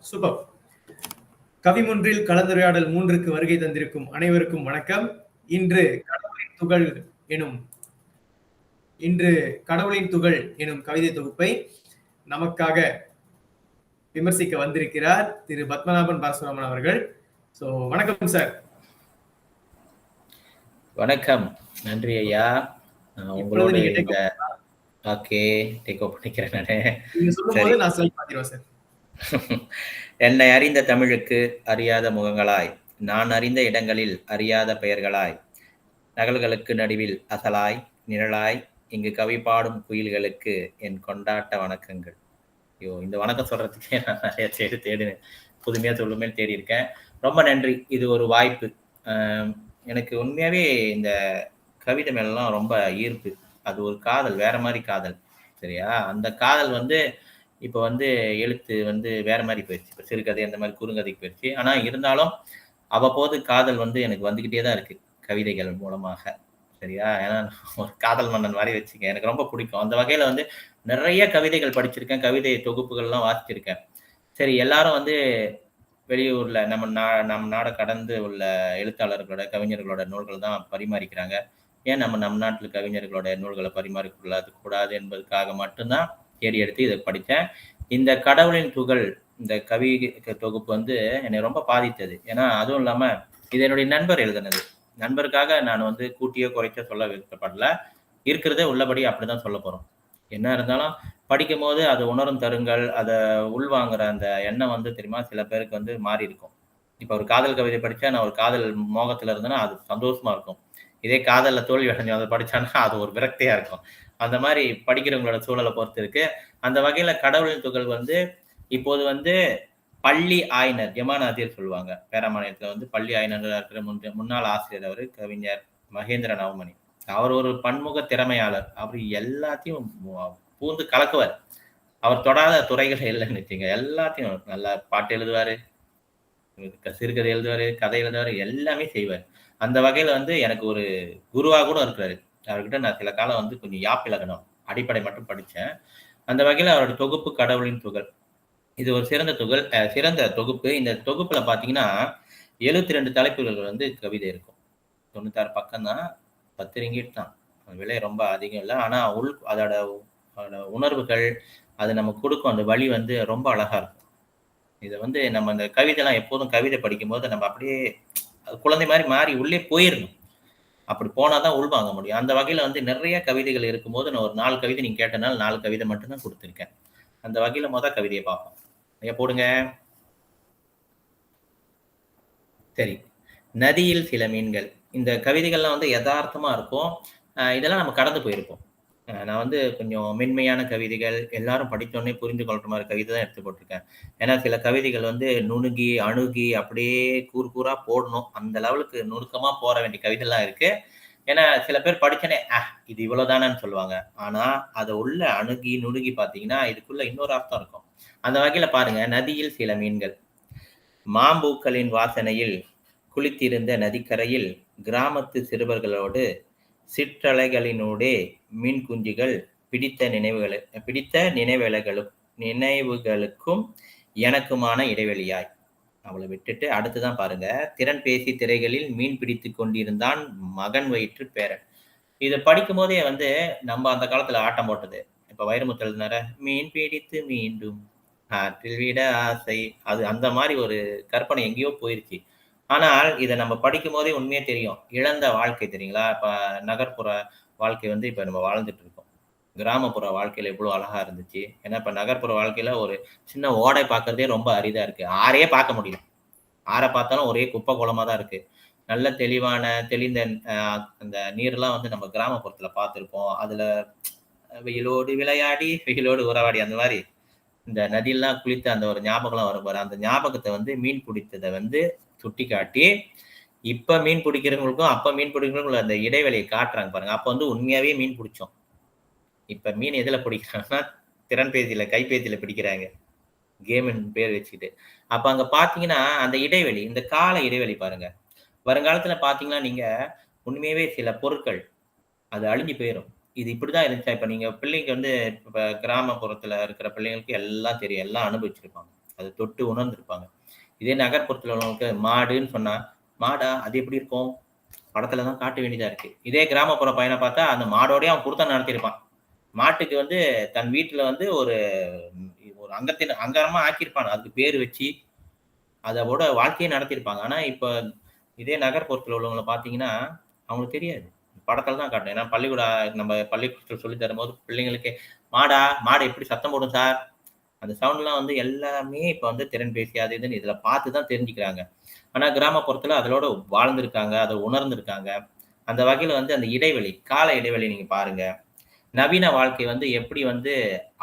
Super. கவிமொன்றில் கலந்துரையாடல் 3க்கு வருகை தந்திருக்கும் அனைவருக்கும் வணக்கம். இன்று கடவுளின் துகள் எனும் கவிதை தொகுப்பை நமக்காக விமர்சிக்க வந்திருக்கிறார் திரு பத்மநாபன் பாலசுப்ரமணியன் அவர்கள். வணக்கம் சார். வணக்கம், நன்றி ஐயா. உங்களோட என்னை அறிந்த தமிழுக்கு அறியாத முகங்களாய், நான் அறிந்த இடங்களில் அறியாத பெயர்களாய், நகல்களுக்கு நடுவில் அசலாய் நிழலாய், இங்கு கவி பாடும் குயில்களுக்கு என் கொண்டாட்ட வணக்கங்கள். ஐயோ, இந்த வணக்கம் சொல்றதுக்கே நான் நிறைய தேடினேன், புதுமையா சொல்லுமே தேடி இருக்கேன். ரொம்ப நன்றி, இது ஒரு வாய்ப்பு. எனக்கு உண்மையாவே இந்த கவிதை மேலாம் ரொம்ப ஈர்ப்பு. அது ஒரு காதல், வேற மாதிரி காதல், சரியா? அந்த காதல் இப்போ எழுத்து வேற மாதிரி போயிடுச்சு. இப்போ சிறுகதை அந்த மாதிரி குறுங்கதைக்கு போயிடுச்சு. ஆனா இருந்தாலும் அவ்வப்போது காதல் எனக்கு வந்துகிட்டே தான் இருக்கு கவிதைகள் மூலமாக, சரியா? ஏன்னா ஒரு காதல் மன்னன் மாதிரி வச்சுக்க, எனக்கு ரொம்ப பிடிக்கும். அந்த வகையில நிறைய கவிதைகள் படிச்சிருக்கேன், கவிதை தொகுப்புகள்லாம் வாசிச்சிருக்கேன். சரி, எல்லாரும் வெளியூர்ல நம்ம நாடை கடந்து உள்ள எழுத்தாளர்களோட கவிஞர்களோட நூல்கள் தான் பரிமாறிக்கிறாங்க. ஏன் நம்ம நாட்டுல கவிஞர்களோட நூல்களை பரிமாறிக்கொள்ளாது கூடாது என்பதற்காக மட்டும்தான் தேடி எடுத்து இதை படித்தேன். இந்த கடவுளின் துகள், இந்த கவி தொகுப்பு என்னை ரொம்ப பாதித்தது. ஏன்னா அதுவும் இல்லாம இது என்னுடைய நண்பர் எழுதினது. நண்பருக்காக நான் கூட்டியோ குறைச்சோ சொல்ல விருப்பப்படல, இருக்கிறதே உள்ளபடி அப்படிதான் சொல்ல போறோம். என்ன இருந்தாலும் படிக்கும் போது அது உணரும் தருங்கள், அதை உள்வாங்குற அந்த எண்ணம் தெரியுமா, சில பேருக்கு மாறி இருக்கும். இப்ப ஒரு காதல் கவிதை படிச்சா, நான் ஒரு காதல் மோகத்துல இருந்தேன்னா அது சந்தோஷமா இருக்கும். இதே காதல்ல தோல்வி அடைஞ்சு அதை படிச்சானா அது ஒரு விரக்தியா இருக்கும். அந்த மாதிரி படிக்கிறவங்களோட சூழலை பொறுத்து இருக்கு. அந்த வகையில கடவுளின் துகள் இப்போது பள்ளி ஆயனர் ஜமானாதீர் சொல்லுவாங்க. பேராமானியத்துல பள்ளி ஆயனராக இருக்கிற முன்னாள் ஆசிரியர் அவர் கவிஞர் மகேந்திர நவமணி. அவர் ஒரு பன்முக திறமையாளர். அவர் எல்லாத்தையும் பூந்து கலக்குவார். அவர் தொடாத துறைகள் இல்லைன்னு வச்சுங்க. எல்லாத்தையும் நல்லா பாட்டு எழுதுவாரு, சிறுகதை எழுதுவாரு, கதை எழுதுவாரு, எல்லாமே செய்வார். அந்த வகையில எனக்கு ஒரு குருவா கூட இருக்கிறாரு. அவர்கிட்ட நான் சில காலம் கொஞ்சம் யாப்பிலக்கணம் அடிப்படை மட்டும் படித்தேன். அந்த வகையில அவருடைய தொகுப்பு கடவுளின் துகள், இது ஒரு சிறந்த தொகுப்பு. இந்த தொகுப்புல பாத்தீங்கன்னா 72 தலைப்புகள் கவிதை இருக்கும். 96 பக்கம் தான், 10 ரிங்கிட் தான். விலை ரொம்ப அதிகம் இல்லை. ஆனா அதோட உணர்வுகள், அது நம்ம கொடுக்கும் அந்த வழி ரொம்ப அழகா இருக்கும். இதை நம்ம இந்த கவிதைலாம் எப்போதும் கவிதை படிக்கும் போது நம்ம அப்படியே குழந்தை மாதிரி மாறி உள்ளே போயிடணும். அப்படி போனாதான் உள்வாங்க முடியும். அந்த வகையில நிறைய கவிதைகள் இருக்கும்போது நான் ஒரு 4 கவிதை நீங்க கேட்டனால 4 கவிதை மட்டும்தான் கொடுத்துருக்கேன். அந்த வகையில கவிதையை பார்ப்போம். ஐயா போடுங்க. சரி, நதியில் சில மீன்கள். இந்த கவிதைகள்லாம் யதார்த்தமா இருக்கும். இதெல்லாம் நம்ம கடந்து போயிருப்போம். நான் கொஞ்சம் மென்மையான கவிதைகள், எல்லாரும் படித்தோடனே புரிந்து கொள்ற மாதிரி கவிதை தான் எடுத்து போட்டிருக்கேன். ஏன்னா சில கவிதைகள் நுணுகி அணுகி அப்படியே கூறா போடணும், அந்த லெவலுக்கு நுணுக்கமா போற வேண்டிய கவிதைலாம் இருக்கு. ஏன்னா சில பேர் படிச்சனே இது இவ்வளவுதானு சொல்லுவாங்க. ஆனா அதை உள்ள அணுகி நுணுகி பாத்தீங்கன்னா இதுக்குள்ள இன்னொரு அர்த்தம் இருக்கும். அந்த வகையில பாருங்க, நதியில் சில மீன்கள். மாம்பூக்களின் வாசனையில் குளித்திருந்த நதிக்கரையில் கிராமத்து சிறுவர்களோடு சிற்றலைகளினூடே மீன் குஞ்சுகள் பிடித்த நினைவுகளுக்கும் எனக்குமான இடைவெளியாய். அவளை விட்டுட்டு அடுத்துதான் பாருங்க, திறன் பேசி திரைகளில் மீன் பிடித்து கொண்டிருந்தான் மகன் வயிற்று பேரன். இதை படிக்கும் போதே நம்ம அந்த காலத்துல ஆட்டம் போட்டது. இப்ப வைரமுத்து எழுதினார மீன் பிடித்து மீண்டும் ஆற்றில் விட ஆசை, அது அந்த மாதிரி ஒரு கற்பனை எங்கேயோ போயிருச்சு. ஆனால் இதை நம்ம படிக்கும் போதே உண்மையே தெரியும், இழந்த வாழ்க்கை தெரியுங்களா? இப்ப நகர்ப்புற வாழ்க்கை இப்ப நம்ம வாழ்ந்துட்டு இருக்கோம். கிராமப்புற வாழ்க்கையில எவ்வளவு அழகா இருந்துச்சு. ஏன்னா இப்ப நகர்ப்புற வாழ்க்கையில ஒரு சின்ன ஓடை பார்க்கறதே ரொம்ப அரிதா இருக்கு. ஆறையே பார்க்க முடியல. ஆறை பார்த்தாலும் ஒரே குப்பை குளமா தான் இருக்கு. நல்ல தெளிந்த அந்த நீர்லாம் நம்ம கிராமப்புறத்துல பார்த்திருப்போம். அதுல வெயிலோடு விளையாடி வெயிலோடு உறவாடி அந்த மாதிரி இந்த நதியெல்லாம் குளித்த அந்த ஒரு ஞாபகம்லாம் வரும் பாரு. அந்த ஞாபகத்தை மீன் பிடித்ததை சுட்டி காட்டி இப்ப மீன் பிடிக்கிறவங்களுக்கும் அப்ப மீன் பிடிக்கிறவங்களுக்கும் அந்த இடைவெளியை காட்டுறாங்க பாருங்க. அப்ப உண்மையாவே மீன் பிடிச்சோம். இப்ப மீன் எதுல பிடிக்கிறாங்கன்னா திறன்பேசியில கைபேசியில பிடிக்கிறாங்க, கேமின் பேர் வச்சுக்கிட்டு. அப்ப அங்க பாத்தீங்கன்னா அந்த இடைவெளி, இந்த கால இடைவெளி பாருங்க. வருங்காலத்துல பாத்தீங்கன்னா நீங்க உண்மையாவே சில பொருட்கள் அது அழிஞ்சு போயிடும். இது இப்படிதான் இருந்துச்சா? இப்ப நீங்க பிள்ளைங்க இப்ப கிராமப்புறத்துல இருக்கிற பிள்ளைங்களுக்கு எல்லாம் தெரியும், எல்லாம் அனுபவிச்சிருப்பாங்க. அதை தொட்டு உணர்ந்திருப்பாங்க. இதே நகர்ப்புறத்தில் உள்ளவங்களுக்கு மாடுன்னு சொன்னா, மாடா அது எப்படி இருக்கும்? படத்துல தான் காட்ட வேண்டியதா இருக்கு. இதே கிராமப்புற பையனை பார்த்தா அந்த மாடோடயே அவன் குடுத்தனம் நடத்தியிருப்பான். மாட்டுக்கு வந்து தன் வீட்டுல வந்து ஒரு ஒரு அங்கமா ஆக்கியிருப்பான். அதுக்கு பேரு வச்சு அதோட வாழ்க்கையே நடத்தியிருப்பாங்க. ஆனா இப்ப இதே நகர்ப்புறத்துல உள்ளவங்கள பார்த்தீங்கன்னா, அவங்களுக்கு தெரியாது. படத்துல தான் காட்டணும். ஏன்னா நம்ம பள்ளிக்கூடத்துல சொல்லி தரும்போது பிள்ளைங்களுக்கு மாடு எப்படி சத்தம் போடும் சார்? அந்த சவுண்ட்லாம் வந்து எல்லாமே இப்ப வந்து திறன்பேசி அது இதுன்னு இதுல பார்த்து தான் தெரிஞ்சுக்கிறாங்க. ஆனா கிராமப்புறத்துல அதோட வாழ்ந்திருக்காங்க, அத உணர்ந்திருக்காங்க. அந்த வகையில வந்து அந்த இடைவெளி, கால இடைவெளி நீங்க பாருங்க. நவீன வாழ்க்கை வந்து எப்படி வந்து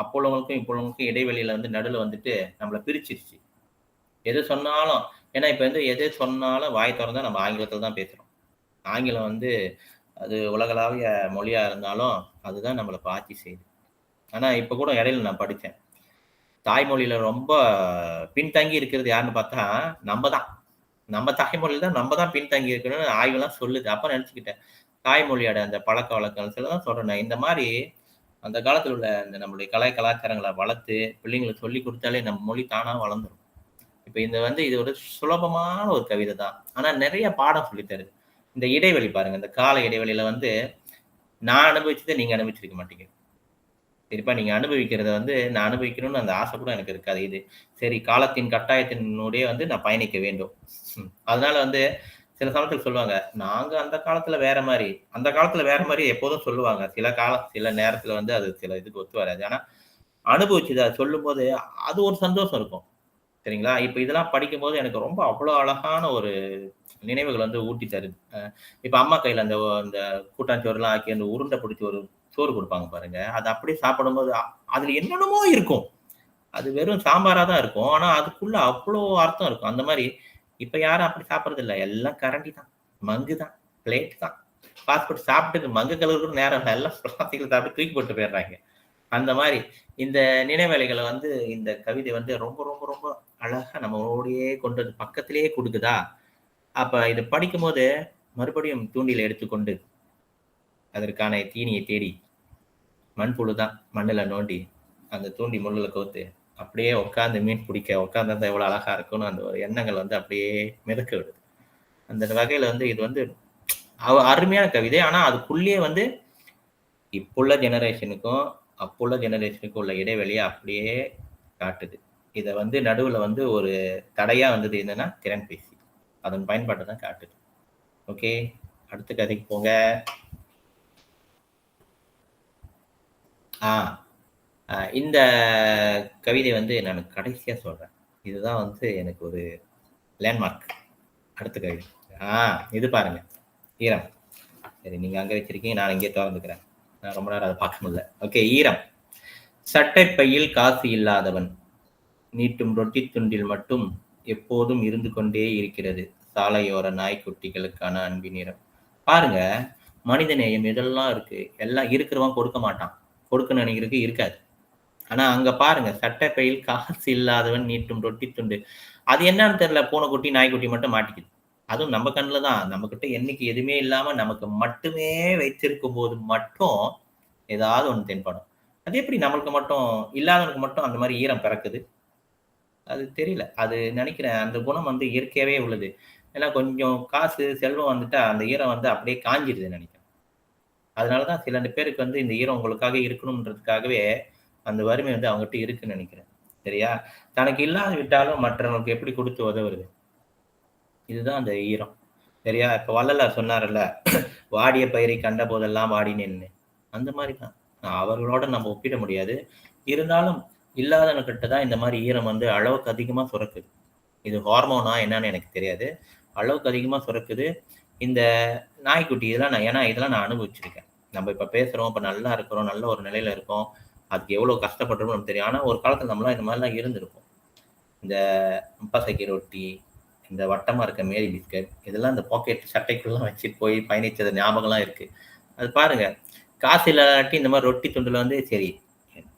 அப்போ உள்ளவங்களுக்கும், இப்போ உள்ளவங்களுக்கும் இடைவெளியில வந்து நடுவுல வந்துட்டு நம்மள பிரிச்சிருச்சு. எது சொன்னாலும் ஏன்னா இப்ப வந்து எது சொன்னாலும் வாய் தொறந்தா நம்ம ஆங்கிலத்துல தான் பேசுறோம். ஆங்கிலம் வந்து அது உலகளாவிய மொழியா இருந்தாலும், அதுதான் நம்மள இப்ப ஆட்சி செய்யுது. ஆனா இப்ப கூட இடையில நான் படிச்சேன். தாய்மொழியில ரொம்ப பின்தங்கி இருக்கிறது யாருன்னு பார்த்தா, நம்ம தான். நம்ம தாய்மொழியில தான் நம்ம தான் பின்தங்கி இருக்கணும்னு ஆய்வெல்லாம் சொல்லுது. அப்ப நினைச்சுக்கிட்டேன். தாய்மொழியோட அந்த பழக்கவழக்கம் சிலதான் சொல்றேனே, இந்த மாரி அந்த காலத்துல உள்ள இந்த நம்மளுடைய கலாச்சாரங்கள வளர்த்து, பிள்ளைங்களுக்கு சொல்லிக் குடுத்தாலே நம்ம மொழி தானா வளர்ந்துரும். இப்ப இது ஒரு சுலபமான ஒரு கவிதை தான். ஆனா நெறைய பாடம் சொல்லி தருது. இந்த இடைவெளி பாருங்க. இந்த கால இடைவெளியில வந்து நான் அனுபவிச்சத நீங்க அனுபவிச்சிருக்க மாட்டீங்க. கண்டிப்பா நீங்க அனுபவிக்கிறத வந்து நான் அனுபவிக்கணும்னு அந்த ஆசை கூட எனக்கு இருக்காது. சரி காலத்தின் கட்டாயத்தினுடைய வந்து நான் பயணிக்க வேண்டும். அதனால வந்து சில சமயத்துல சொல்லுவாங்க, நாங்க அந்த காலத்துல வேற மாரி. அந்த காலத்துல வேற மாரி எப்போதும் சொல்லுவாங்க. சில நேரத்துல வந்து அது சில இதுக்கு ஒத்து வராது. ஆனா அனுபவிச்சத சொல்லும்போது அது ஒரு சந்தோஷம் இருக்கும். சரிங்களா? இப்ப இதெல்லாம் படிக்கும்போது எனக்கு ரொம்ப அவ்வளோ அழகான ஒரு நினைவுகள் வந்து ஊட்டி தருது. இப்ப அம்மா கையில அந்த கூட்டாஞ்சோறுலாம் ஆக்கி அந்த உருண்டை பிடிச்சு ஒரு சோறு குடுப்பாங்க பாருங்க. அத அப்படியே சாப்பிடும்போது அதுல என்னென்னமோ இருக்கும். அது வெறும் சாம்பாரா தான் இருக்கும். ஆனா அதுக்குள்ள அவ்ளோ அர்த்தம் இருக்கும். அந்த மாரி இப்ப யாரும் அப்படி சாப்பிடுறதில்ல. எல்லாம் கரண்டி தான், மங்கு தான், பிளேட் தான். ஃபாஸ்ட் ஃபுட் சாப்பிட்டு மங்கு கழுவுறதுக்கு நேரம் இல்ல. எல்லாம் பிளாஸ்டிக்ல சாப்பிட்டு தூக்கி போட்டு போயிடுறாங்க. அந்த மாரி இந்த நினைவேளைகள வந்து இந்த கவிதை வந்து ரொம்ப, ரொம்ப, ரொம்ப அழகா நம்மளோடயே கொண்டு வந்து பக்கத்திலேயே குடுக்குதா, அப்ப இத படிக்கும்போது மறுபடியும் தூண்டில எடுத்துக்கொண்டு, அதற்கான தீனிய தேடி, மண்புழு தான் மண்ணுல நோண்டி, அந்த தூண்டி முள்ளுல கோர்த்து, அப்படியே உட்கார்ந்து மீன் பிடிக்க உட்கார்ந்திருந்தா எவ்வளவு அழகா இருக்கும்னு அந்த ஒரு எண்ணங்கள் வந்து அப்படியே மிதக்க விடுது. அந்த வகையில வந்து இது வந்து அருமையான கவிதை. ஆனா அதுக்குள்ளேயே வந்து இப்புள்ள ஜெனரேஷனுக்கும், அப்புள்ள ஜெனரேஷனுக்கும் உள்ள இடைவெளிய அப்படியே காட்டுது. இத வந்து நடுவுல வந்து ஒரு தடையா வந்தது என்னன்னா, திறன்பேசி. அதன் பயன்பாட்ட தான் காட்டுது. ஓகே. அடுத்த கதைக்கு போங்க. ஆ, இந்த கவிதை வந்து நான் கடைசியா சொல்றேன். இதுதான் வந்து எனக்கு ஒரு லேண்ட்மார்க். அடுத்த கவிதை. ஆ, இது பாருங்க. ஈரம். சரி, நீங்க அங்க வச்சிருக்கீங்க. நான் இங்கே தொறந்துக்கிறேன். நான் ரொம்ப நேரம் அத பார்க்க முடியல. ஓகே, ஈரம். சட்டைப் பையில் காசு இல்லாதவன். நீட்டும் ரொட்டித் துண்டில் மட்டும் எப்போதும் இருந்து கொண்டே இருக்கிறது சாலையோர நாய்க்குட்டிகளுக்கான அன்பின் நிறம். பாருங்க, மனித நேயம் இதெல்லாம் இருக்கு. எல்லாம் இருக்கிறவன் கொடுக்க மாட்டான். கொடுக்க நினைக்கிறதுக்கு இருக்காது. ஆனா அங்க பாருங்க, சட்டை பையில் காசு இல்லாதவன் நீட்டும் ரொட்டி துண்டு. அது என்னன்னு தெரியல. பூனைக்குட்டி, நாய்க்குட்டி மட்டும் மாட்டிக்குது. அதுவும் நம்ம கண்ணுல தான். நம்மகிட்ட என்னைக்கு எதுவுமே இல்லாம நமக்கு மட்டுமே வைத்திருக்கும் போது மட்டும் ஏதாவது ஒண்ணு தென்படும். அது எப்படி நம்மளுக்கு மட்டும் இல்லாதவனுக்கு மட்டும் அந்த மாதிரி ஈரம் பிறக்குது? அது தெரியல. அது நினைக்கிறேன் அந்த குணம் வந்து இயற்கையாவே உள்ளது. ஏன்னா கொஞ்சம் காசு, செல்வம் வந்துட்டா அந்த ஈரம் வந்து அப்படியே காஞ்சிருதுன்னு நினைக்கிறேன். அதனால தான் சில பேருக்கு வந்து இந்த ஈரம் உங்களுக்காக இருக்கணும்ன்றதுக்காகவே அந்த வறுமை வந்து அவங்ககிட்ட இருக்குன்னு நினைக்கிறேன். சரியா? தனக்கு இல்லாது விட்டாலும் மற்றவங்களுக்கு எப்படி குடுத்து உதவுறது? இதுதான் அந்த ஈரம். சரியா? இப்ப வள்ளலார் சொன்னார்ல்ல, "வாடிய பயிரை கண்ட போதெல்லாம் வாடினேன்னு." அந்த மாரி தான். அவர்களோட நம்ம ஒப்பிட முடியாது. இருந்தாலும் இல்லாதவன்கிட்ட தான் இந்த மாரி ஈரம் வந்து அளவுக்கு அதிகமா சுரக்குது. இது ஹார்மோனா என்னன்னு எனக்கு தெரியாது. அளவுக்கு அதிகமா சுரக்குது. இந்த நாய்க்குட்டி இதெல்லாம் நான் அனுபவிச்சிருக்கேன். நம்ம இப்ப பேசுறோம், இப்ப நல்லா இருக்கிறோம், நல்ல ஒரு நிலையில இருக்கோம். அதுக்கு எவ்வளவு கஷ்டப்பட்டுருப்போம்னு நமக்கு தெரியும். ஆனா ஒரு காலத்துல நம்மலாம் இந்த மாரிலாம் இருந்திருப்போம். இந்த உப்பசக்கி ரொட்டி, இந்த வட்டமா இருக்க மேரி பிஸ்கட், இதெல்லாம் இந்த பாக்கெட் சட்டைக்குள்ளலாம் வச்சுட்டு போய் பயணிச்சது ஞாபகம்லாம் இருக்கு. அது பாருங்க, காசு இல்லாட்டி இந்த மாரி ரொட்டி துண்டுல வந்து சரி,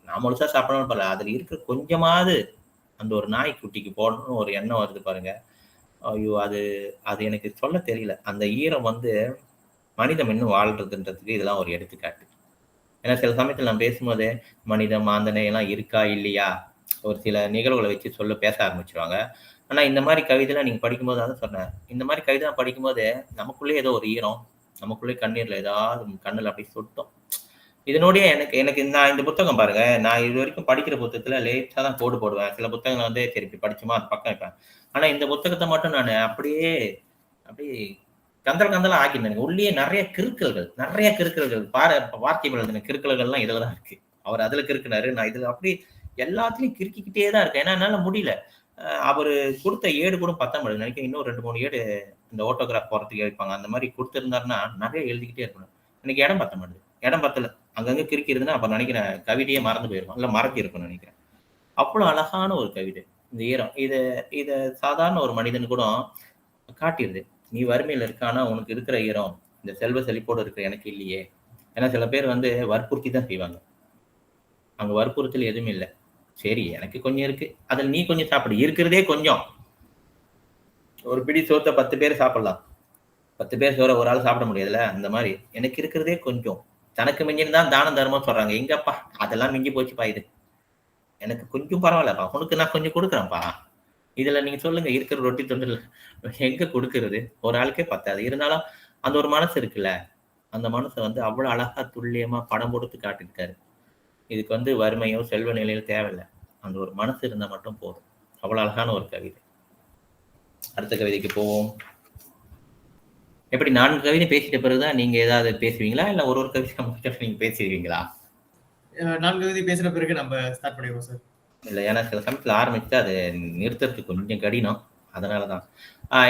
நான் முழுசா சாப்பிடணும்னு பரவால்ல. அதுல இருக்கிற கொஞ்சமாவது அந்த ஒரு நாய்க்குட்டிக்கு போடணும்னு ஒரு எண்ணம் வருது பாருங்க. ஐயோ! அது அது எனக்கு சொல்ல தெரியல. அந்த ஈரம் வந்து மனிதம் இன்னும் வாழ்றதுன்றதுக்கு இதெல்லாம் ஒரு எடுத்துக்காட்டு. ஏன்னா சில சமயத்துல நான் பேசும்போதே, மனிதம், மாந்தனை எல்லாம் இருக்கா? இல்லையா? ஒரு சில நிகழ்வுகளை வச்சு பேச ஆரம்பிச்சிருவாங்க. ஆனா இந்த மாதிரி கவிதைலாம் நீங்க படிக்கும்போது அதான் சொன்னேன். இந்த மாதிரி கவிதை படிக்கும்போது நமக்குள்ளே ஏதோ ஒரு ஈரம், நமக்குள்ளே கண்ணீர்ல ஏதாவது கண்ணுல அப்படியே சொட்டும். இதனோடயே எனக்கு எனக்கு நான் இந்த புத்தகம் பாருங்க, நான் இது வரைக்கும் படிக்கிற புத்தகத்துல லேசா தான் கோடு போடுவேன். சில புத்தகங்கள் வந்து சரி இப்படி படிச்சோமா அது பக்கம் வைப்பேன். ஆனா இந்த புத்தகத்தை மட்டும் நான் அப்படியே அப்படியே கந்தல் கந்தலா ஆக்கினேன். உள்ளே நிறைய கிறுக்கல்கள் வார்த்தை எழுதின கிறுக்கல்கள்லாம் இதுல தான் இருக்கு. அவர் அதுல கிறுக்குனாரு, நான் இதுல அப்படி எல்லாத்துலயும் கிறுக்கிக்கிட்டே தான் இருக்கேன். ஏன்னா என்னால முடியல. அவரு கொடுத்த ஏடு கூட பத்த மாட்டேங்குது. நினைக்கிறேன் இன்னும் 2, 3 ஏடு இந்த ஆட்டோகிராஃப் போறதுக்கு வைப்பாங்க. அந்த மாதிரி கொடுத்திருந்தாருன்னா நிறைய எழுதிக்கிட்டே இருக்கணும். எனக்கு இடம் பத்த மாட்டேங்குது. இடம் பத்தல. அங்கங்க கிறுக்கிருதுன்னா அப்ப நினைக்கிறேன் கவிதையே மறந்து போயிருக்கும். இல்ல மறக்கி இருக்கும்னு நினைக்கிறேன். அவ்வளவு அழகான ஒரு கவிதை. இந்த ஈரம். இத சாதாரண ஒரு மனிதன் கூட காட்டிடுது. நீ வறுமையில இருக்க, ஆனா உனக்கு இருக்கிற ஈரம் இந்த செல்வ செழிப்போடு இருக்கிற எனக்கு இல்லையே. ஏன்னா சில பேர் வந்து வற்புறுத்தி தான் செய்வாங்க. அங்க வற்புறுத்தல் எதுவுமே இல்லை. சரி எனக்கு கொஞ்சம் இருக்கு, அதில் நீ கொஞ்சம் சாப்பிடு, இருக்கிறதே கொஞ்சம். ஒரு பிடி சோத்தை 10 பேர் சாப்பிடலாம். 10 பேர் சோற ஒரு ஆள் சாப்பிட முடியாதுல்ல. அந்த மாதிரி எனக்கு இருக்கிறதே கொஞ்சம். தனக்கு மிஞ்சின்னு தான் தானம் தர்மம் சொல்றாங்க. எங்கப்பா அதெல்லாம் மிஞ்சி போச்சுப்பா. இது எனக்கு கொஞ்சம் பரவாயில்லப்பா, உனக்கு நான் கொஞ்சம் கொடுக்குறேன்ப்பா. இதுல நீங்க சொல்லுங்க, இருக்கிற ரொட்டி துண்டுல எங்க கொடுக்கறது? ஒரு ஆளுக்கே பத்தாது. இருந்தாலும் அந்த ஒரு மனசு இருக்குல்ல, அந்த மனசை வந்து அவ்வளவு அழகா துல்லியமா படம் கொடுத்து காட்டியிருக்காரு. இதுக்கு வந்து வறுமையோ செல்வ நிலையோ தேவையில்லை. அந்த ஒரு மனசு இருந்தா மட்டும் போதும். அவ்வளவு அழகான ஒரு கவிதை. அடுத்த கவிதைக்கு போவோம். எப்படி 4 கவிதை பேசிட்ட பிறகுதான் நீங்க ஏதாவது பேசுவீங்களா, இல்ல ஒரு கவிதை முடிச்சா நீங்க பேசிடுவீங்களா? 4 கவிதை பேசின பிறகு நம்ம ஸ்டார்ட் பண்ணிடுவோம் சார். இல்ல, ஏன்னா சில சமயத்துல ஆரம்பிச்சு அது நிறுத்துறதுக்கு கொஞ்சம் கடினம். அதனாலதான்.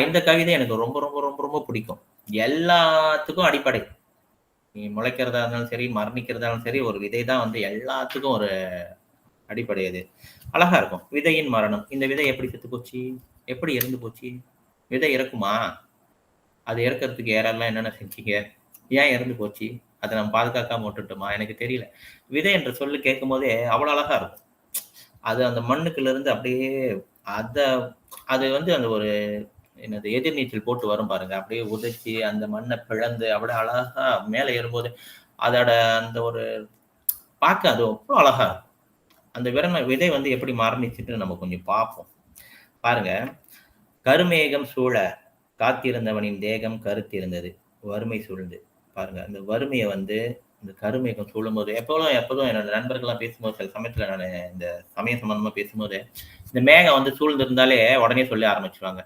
இந்த கவிதை எனக்கு ரொம்ப ரொம்ப ரொம்ப ரொம்ப பிடிக்கும். எல்லாத்துக்கும் அடிப்படை. நீ முளைக்கிறதா இருந்தாலும் சரி, மரணிக்கிறதா இருந்தாலும் சரி, ஒரு விதை தான் வந்து எல்லாத்துக்கும் ஒரு அடிப்படை. அது அழகா இருக்கும். விதையின் மரணம். இந்த விதை எப்படி செத்து போச்சு, எப்படி இறந்து போச்சு? விதை இறக்குமா? அது இறக்கிறதுக்கு யாரெல்லாம் என்னென்ன செஞ்சீங்க? ஏன் இறந்து போச்சு? அதை நம்ம பாதுகாக்காம விட்டுட்டோமா? எனக்கு தெரியல. விதை என்ற சொல்லு கேட்கும் போதே அவ்வளவு அழகா இருக்கும். அது அந்த மண்ணுக்குள்ள இருந்து அப்படியே அத அது வந்து அந்த ஒரு என்னது எதிர்நீச்சல் போட்டு வரும் பாருங்க. அப்படியே உதைச்சி அந்த மண்ணை பிளந்து அப்படியே அழகா மேலே ஏறும்போது அதோட அந்த ஒரு பார்க்க அது அவ்வளோ அழகா இருக்கும். அந்த விதை வந்து எப்படி மரணிச்சுட்டு நம்ம கொஞ்சம் பார்ப்போம். பாருங்க, கருமேகம் சூழ காத்திருந்தவனின் தேகம் கருத்திருந்தது, வறுமை சூழ்ந்து. பாருங்க, அந்த வறுமையை வந்து இந்த கருமேகம் சூழும்போது எப்போதும் என்னோட நண்பர்கள்லாம் பேசும்போது சில சமயத்துல நான் இந்த சமயம் சம்பந்தமா பேசும்போது இந்த மேகம் வந்து சூழ்ந்திருந்தாலே உடனே சொல்லி ஆரம்பிச்சுருவாங்க.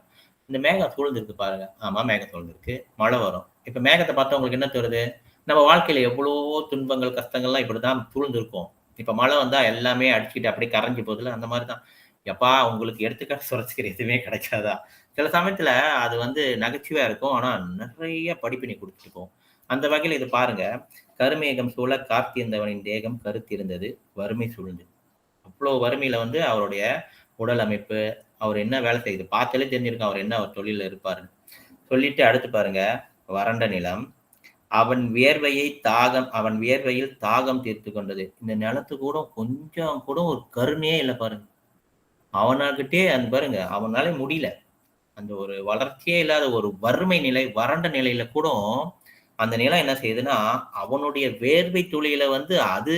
இந்த மேகம் சூழ்ந்திருக்கு பாருங்க. ஆமா, மேகம் சூழ்ந்திருக்கு, மழை வரும். இப்ப மேகத்தை பார்த்தா உங்களுக்கு என்ன தோணுது? நம்ம வாழ்க்கையில எவ்வளவோ துன்பங்கள் கஷ்டங்கள்லாம் இப்படிதான் சூழ்ந்திருக்கும். இப்ப மழை வந்தா எல்லாமே அடிச்சுட்டு அப்படியே கரைஞ்சு போகுதுல, அந்த மாதிரிதான். எப்பா உங்களுக்கு எடுத்துக்காட்டு சொல்றதுக்கு எதுவுமே கிடைக்காதா? சில சமயத்துல அது வந்து நகைச்சுவையா இருக்கும். ஆனா நிறைய படிப்பினை கொடுத்துட்டு போகும். அந்த வகையில இது பாருங்க, கருமேகம் சூழ காத்திருந்தவனின் தேகம் கருத்திருந்தது, வறுமை சூழ்ந்து. அவ்வளவு வறுமையில வந்து அவருடைய உடல் அமைப்பு, அவர் என்ன வேலை செய்யுது பார்த்தாலே தெரிஞ்சிருக்கும் அவர் என்ன அவர் தொழில இருப்பாருன்னு. சொல்லிட்டு அடுத்து பாருங்க, வறண்ட நிலம். அவன் வியர்வையில் தாகம் தீர்த்து கொண்டது. இந்த நிலத்து கூட கொஞ்சம் கூட ஒரு கருணையே இல்லை பாருங்க. அவனாகிட்டே அந்த பாருங்க, அவனால முடியல. அந்த ஒரு வளர்ச்சியே இல்லாத ஒரு வறுமை நிலை, வறண்ட நிலையில கூட அந்த நிலம் என்ன செய்யுதுன்னா, அவனுடைய வேர்வை துளியில வந்து அது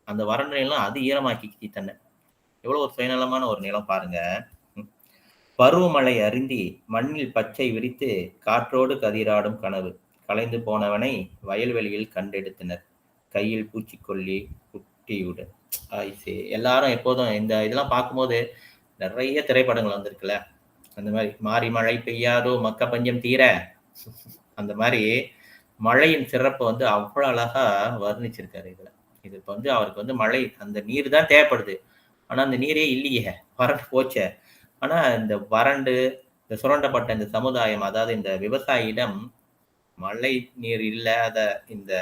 அந்த வறண்ட நிலம் அது ஈரமாக்கிச்சு தன்னை. எவ்வளவு ஒரு சுயநலமான ஒரு நிலம் பாருங்க. பருவமழை அருந்தி மண்ணில் பச்சை விரித்து காற்றோடு கதிராடும் கனவு கலைந்து போனவனை வயல்வெளியில் கண்டெடுத்தனர், கையில் பூச்சிக்கொல்லி குட்டியுடன். எல்லாரும் எப்போதும் இந்த இதெல்லாம் பார்க்கும்போது நிறைய திரைப்படங்கள் வந்திருக்குல்ல. அந்த மாதிரி மாறி மழை பெய்யாதோ மக்க பஞ்சம் தீர, அந்த மாதிரி மழையின் சிறப்பை வந்து அவ்வளவு அழகா வர்ணிச்சிருக்காரு இதுல. இது இப்ப வந்து அவருக்கு வந்து மழை அந்த நீர் தான் தேவைப்படுது. ஆனா அந்த நீரே இல்லையே, வறண்டு போச்சே. ஆனா இந்த வறண்டு இந்த சுரண்டப்பட்ட இந்த சமுதாயம், அதாவது இந்த விவசாயியிடம் மழை நீர் இல்லாத இந்த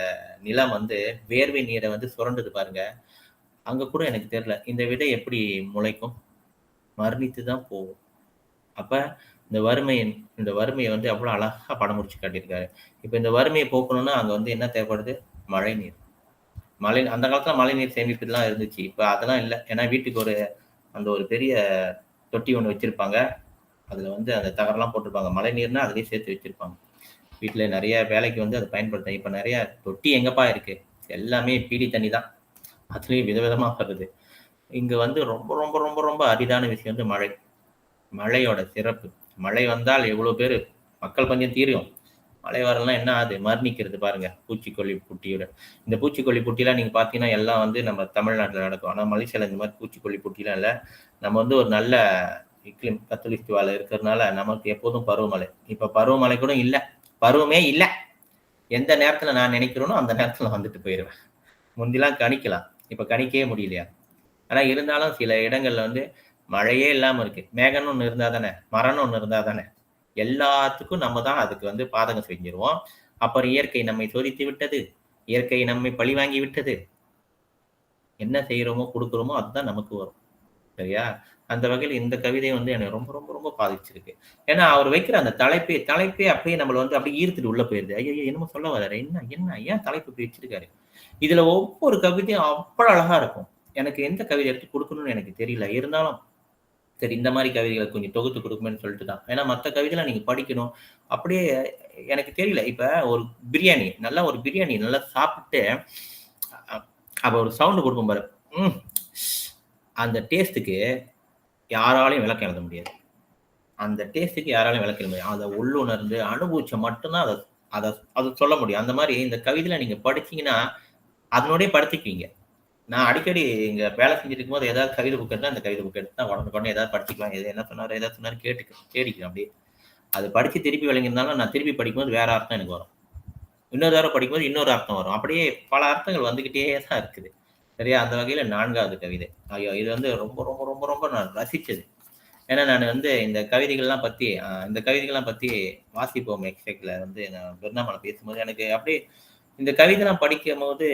நிலம் வந்து வேர்வை நீரை வந்து சுரண்டுது பாருங்க. அங்க கூட எனக்கு தெரியல இந்த விதை எப்படி முளைக்கும், மரணித்து தான் போகும். அப்ப இந்த வறுமையை வந்து அவ்வளவு அழகா படம் முடிச்சு காட்டியிருக்காரு. இப்ப இந்த வறுமையை போக்கணும்னா அங்க வந்து என்ன தேவைப்படுது? மழை நீர். அந்த காலத்துல மழை நீர் சேமிப்பு எல்லாம் இருந்துச்சு. இப்ப அதெல்லாம் இல்லை. ஏன்னா வீட்டுக்கு அந்த ஒரு பெரிய தொட்டி ஒண்ணு வச்சிருப்பாங்க. அதுல வந்து அந்த தகரெல்லாம் போட்டிருப்பாங்க. மழை நீர்னா அதுலயே சேர்த்து வச்சிருப்பாங்க. வீட்டுல நிறைய வேலைக்கு வந்து அதை பயன்படுத்த. இப்ப நிறைய தொட்டி எங்கப்பா இருக்கு? எல்லாமே பீடி தண்ணி தான். அதுலயும் விதவிதமா வருது. இங்க வந்து ரொம்ப ரொம்ப ரொம்ப ரொம்ப அரிதான விஷயம் வந்து மழை. மழையோட சிறப்பு. மழை வந்தால் எவ்வளவு பேரு மக்கள் பஞ்சம் தீரும். மழை வரலாம் என்ன ஆகுது? மரணிக்கிறது பாருங்க. பூச்சிக்கொல்லி புட்டியோட. இந்த பூச்சிக்கொல்லி புட்டிலாம் நீங்க பார்த்தீங்கன்னா, எல்லாம் வந்து நம்ம தமிழ்நாட்டுல நடக்கும். ஆனா மலேசியால இந்த மாரி பூச்சிக்கொல்லி புட்டிலாம் இல்ல. நம்ம வந்து ஒரு நல்ல இக்லிம் கத்தோலித்துவால இருக்கிறதுனால நமக்கு எப்போதும் பருவமழை. இப்ப பருவமழை கூட இல்ல. பருவமே இல்ல. எந்த நேரத்துல நான் நினைக்கிறேனோ அந்த நேரத்துல வந்துட்டு போயிருவேன். முந்திலாம் கணிக்கலாம். இப்ப கணிக்கவே முடியலையா? ஆனா இருந்தாலும் சில இடங்கள்ல வந்து மழையே இல்லாம இருக்கு. மேகம்னு ஒண்ணு இருந்தா தானே, மரம்னு ஒண்ணு இருந்தா தானே. எல்லாத்துக்கும் நம்ம தான் அதுக்கு வந்து பாதகம் செஞ்சுருவோம். அப்புறம் இயற்கை நம்மை சோதித்து விட்டது. இயற்கை நம்மை பழிவாங்கி விட்டது. என்ன செய்றோமோ, குடுக்குறோமோ அதுதான் நமக்கு வரும். சரியா? அந்த வகையில இந்த கவிதை வந்து என்னை ரொம்ப ரொம்ப ரொம்ப பாதிச்சிருக்கு. ஏன்னா, அவர் வைக்கிற அந்த தலைப்பே அப்படியே நம்மள வந்து அப்படியே ஈர்த்துட்டு உள்ள போயிருது. ஐயய்யோ! என்னமோ சொல்ல வர்றாரு. என்ன என்ன ஏன் தலைப்பு இப்படி வச்சிருக்காரு? இதுல ஒவ்வொரு கவிதையும் அவ்வளவு அழகா இருக்கும். எனக்கு எந்த கவிதை எடுத்து குடுக்கணும்னு எனக்கு தெரியல. இருந்தாலும் சரி இந்த மாரி கவிதைகள கொஞ்சம் தொகுத்து குடுக்குமேன்னு சொல்லிட்டு தான். ஏன்னா மத்த கவிதைலாம் நீங்க படிக்கணும். அப்படியே எனக்கு தெரியல. இப்ப ஒரு பிரியாணி, நல்லா ஒரு பிரியாணி நல்லா சாப்பிட்டு, அ அப்ப ஒரு சவுண்ட் குடுப்போம் பாரு. ம். அந்த டேஸ்ட்டுக்கு யாராலயும் விளக்கம் எழுத முடியாது. அந்த டேஸ்ட்டுக்கு யாராலயும் விளக்க முடியாது. அத உள்ளுணர்ந்து அனுபவிச்சா மட்டும் தான் அத அத அத சொல்ல முடியும். அந்த மாரி இந்த கவிதையில நீங்க படிச்சீங்கன்னா, அதனோடயே படுத்திக்குவீங்க. நான் அடிக்கடி இங்க வேலை செஞ்சுட்டு இருக்கும்போது ஏதாவது கவிதை புக் எடுத்தா, அந்த கவிதை புக் எடுத்து தான் உடனுக்குடனே ஏதாவது படிச்சுக்கலாம். இது என்ன சொன்னாரு, ஏதாவது சொன்னாரு தேடிக்குவேன் அப்படியே. அது படிச்சு திருப்பி விளங்கியிருந்தாலும், நான் திருப்பி படிக்கும்போது வேற அர்த்தம் எனக்கு வரும். இன்னொரு தடவ படிக்கும்போது இன்னொரு அர்த்தம் வரும். அப்படியே பல அர்த்தங்கள் வந்துகிட்டே தான் இருக்குது. சரியா? அந்த வகையில 4வது கவிதை. ஐயோ! இது வந்து ரொம்ப ரொம்ப ரொம்ப ரொம்ப நான் ரசிச்சது. ஏன்னா நான் வந்து இந்த கவிதைகள்லாம் பத்தி வாசிப்போம் எக்ஸ்டெக்ல வந்து நான் பெருனாமலை பேசும்போது எனக்கு அப்படியே இந்த கவிதைலாம் படிக்கும்போது